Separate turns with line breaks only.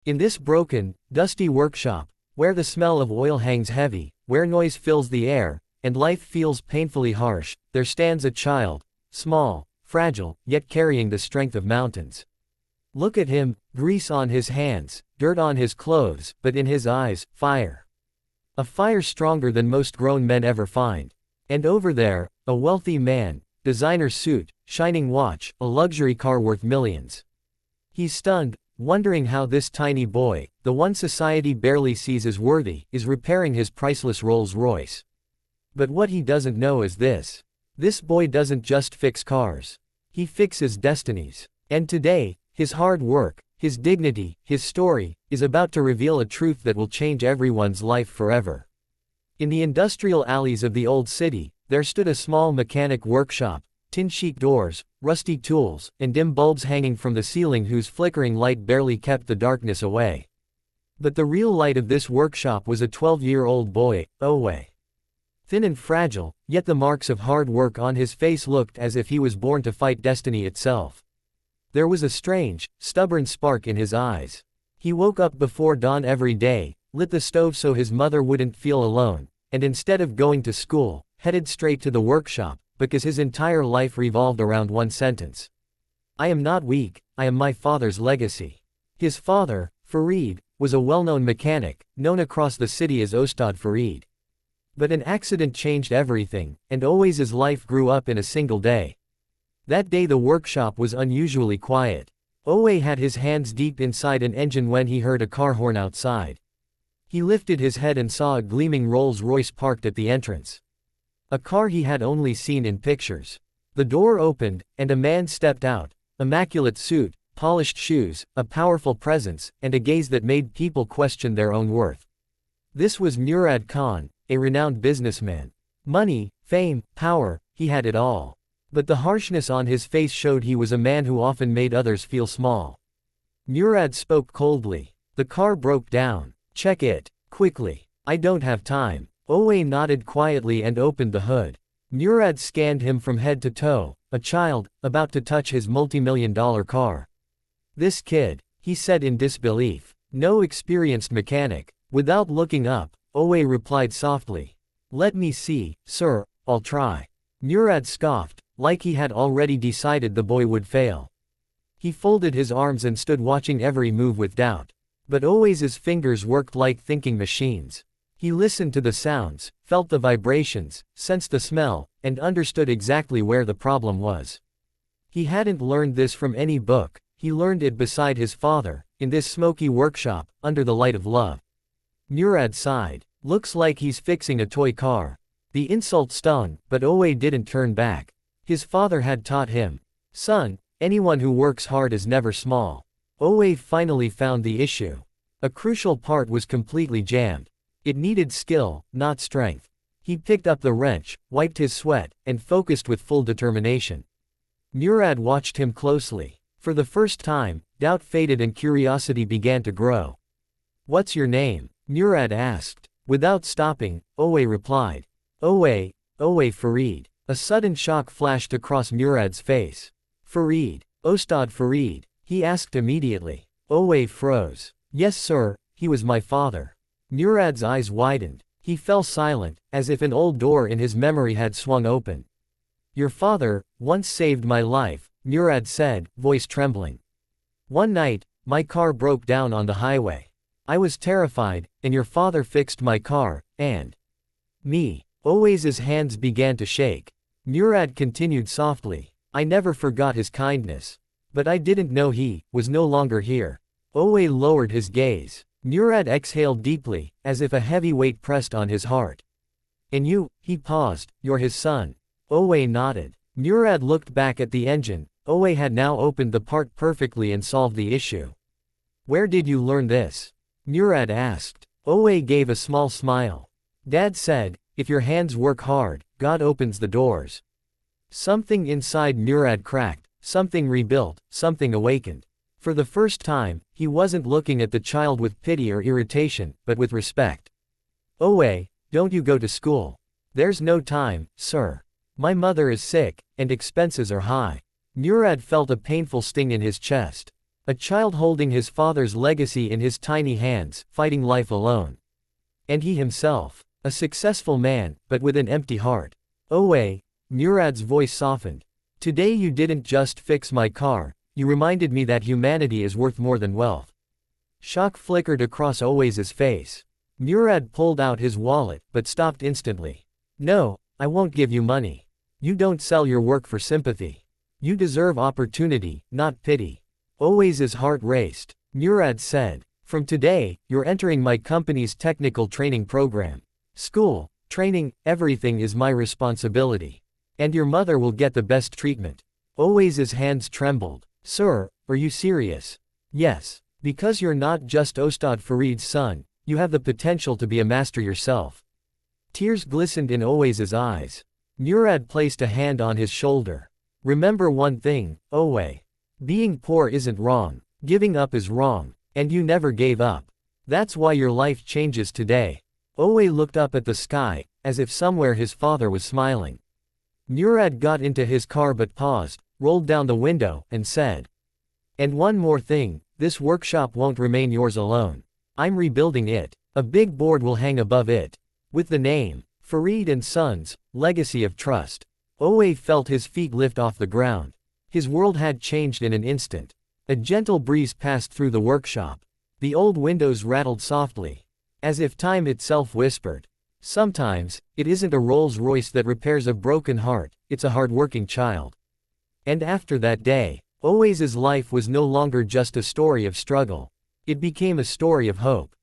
In this broken, dusty workshop, where the smell of oil hangs heavy, where noise fills the air, and life feels painfully harsh, there stands a child, small, fragile, yet carrying the strength of mountains. Look at him, grease on his hands, dirt on his clothes, but in his eyes, fire. A fire stronger than most grown men ever find. And over there, a wealthy man, designer suit, shining watch, a luxury car worth millions. He's stunned, wondering how this tiny boy, the one society barely sees as worthy, is repairing his priceless Rolls-Royce. But what he doesn't know is this. This boy doesn't just fix cars. He fixes destinies. And today, his hard work, his dignity, his story, is about to reveal a truth that will change everyone's life forever. In the industrial alleys of the old city, there stood a small mechanic workshop, tin sheet doors, rusty tools, and dim bulbs hanging from the ceiling whose flickering light barely kept the darkness away. But the real light of this workshop was a 12-year-old boy, Owe. Thin and fragile, yet the marks of hard work on his face looked as if he was born to fight destiny itself. There was a strange, stubborn spark in his eyes. He woke up before dawn every day, lit the stove so his mother wouldn't feel alone, and instead of going to school, headed straight to the workshop, because his entire life revolved around one sentence. I am not weak, I am my father's legacy. His father, Farid, was a well-known mechanic, known across the city as Ustad Farid. But an accident changed everything, and Owe's life grew up in a single day. That day the workshop was unusually quiet. Owe had his hands deep inside an engine when he heard a car horn outside. He lifted his head and saw a gleaming Rolls-Royce parked at the entrance. A car he had only seen in pictures. The door opened, and a man stepped out, immaculate suit, polished shoes, a powerful presence, and a gaze that made people question their own worth. This was Murad Khan, a renowned businessman. Money, fame, power, he had it all. But the harshness on his face showed he was a man who often made others feel small. Murad spoke coldly. The car broke down. Check it, quickly. I don't have time. Owe nodded quietly and opened the hood. Murad scanned him from head to toe, a child, about to touch his multi-million-dollar car. This kid, he said in disbelief. No experienced mechanic. Without looking up, Owe replied softly. Let me see, sir, I'll try. Murad scoffed, like he had already decided the boy would fail. He folded his arms and stood watching every move with doubt. But Owe's fingers worked like thinking machines. He listened to the sounds, felt the vibrations, sensed the smell, and understood exactly where the problem was. He hadn't learned this from any book, he learned it beside his father, in this smoky workshop, under the light of love. Murad sighed. Looks like he's fixing a toy car. The insult stung, but Owe didn't turn back. His father had taught him. Son, anyone who works hard is never small. Owe finally found the issue. A crucial part was completely jammed. It needed skill, not strength. He picked up the wrench, wiped his sweat, and focused with full determination. Murad watched him closely. For the first time, doubt faded and curiosity began to grow. What's your name? Murad asked. Without stopping, Owe replied. Owe Farid. A sudden shock flashed across Murad's face. Farid. Ustad Farid. He asked immediately. Owe froze. Yes sir, he was my father. Murad's eyes widened. He fell silent, as if an old door in his memory had swung open. Your father once saved my life, Murad said, voice trembling. One night, my car broke down on the highway. I was terrified, and your father fixed my car, and me. Owe's hands began to shake. Murad continued softly. I never forgot his kindness. But I didn't know he was no longer here. Owe lowered his gaze. Murad exhaled deeply, as if a heavy weight pressed on his heart. And you, he paused, you're his son. Owe nodded. Murad looked back at the engine. Owe had now opened the part perfectly and solved the issue. Where did you learn this? Murad asked. Owe gave a small smile. Dad said, if your hands work hard, God opens the doors. Something inside Murad cracked, something rebuilt, something awakened. For the first time, he wasn't looking at the child with pity or irritation, but with respect. Owe, don't you go to school? There's no time, sir. My mother is sick, and expenses are high. Murad felt a painful sting in his chest. A child holding his father's legacy in his tiny hands, fighting life alone. And he himself, a successful man, but with an empty heart. Owe, Murad's voice softened. Today you didn't just fix my car, you reminded me that humanity is worth more than wealth. Shock flickered across Owe's face. Murad pulled out his wallet, but stopped instantly. No, I won't give you money. You don't sell your work for sympathy. You deserve opportunity, not pity. Owe's heart raced. Murad said, from today, you're entering my company's technical training program. School, training, everything is my responsibility. And your mother will get the best treatment. Owe's hands trembled. Sir, are you serious? Yes. Because you're not just Ostad Farid's son, you have the potential to be a master yourself. Tears glistened in Owe's eyes. Murad placed a hand on his shoulder. Remember one thing, Owe. Being poor isn't wrong, giving up is wrong, and you never gave up. That's why your life changes today. Owe looked up at the sky, as if somewhere his father was smiling. Murad got into his car but paused, rolled down the window, and said, and one more thing, this workshop won't remain yours alone. I'm rebuilding it. A big board will hang above it. With the name, Farid and Sons, Legacy of Trust. Owe felt his feet lift off the ground. His world had changed in an instant. A gentle breeze passed through the workshop. The old windows rattled softly. As if time itself whispered. Sometimes, it isn't a Rolls-Royce that repairs a broken heart, it's a hard-working child. And after that day, Owe's life was no longer just a story of struggle. It became a story of hope.